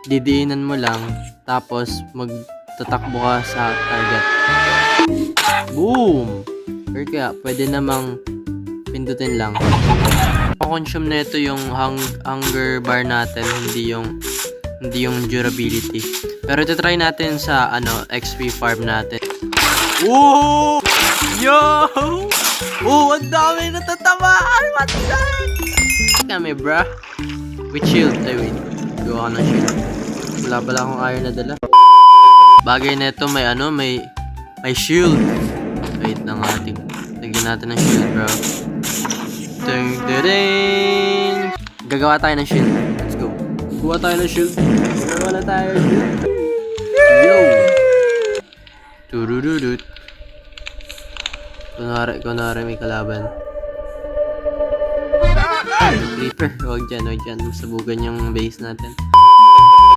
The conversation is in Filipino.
didiinan mo lang, tapos magtatakbo ka sa target. Boom! Or kaya, pwede namang pindutin lang. Consume nito yung hunger bar natin, hindi yung durability. Pero try natin sa XP farm natin. Woo! Yo! Oh, ang dami natatamaan! What the heck? Kami, bruh. With shield. Ay, wait. Gawa ka ng shield. Wala pala akong iron na dala. Bagay na ito, may shield. Wait lang ating. Lagyan natin ng shield, bro. Ding, ding, ding. Gagawa tayo ng shield. Let's go. Gawa tayo ng shield. Gawa na tayo ng shield. Yo! Turururut. Kunwari may kalaban. Creeper. Huwag dyan. Masabugan yung base natin.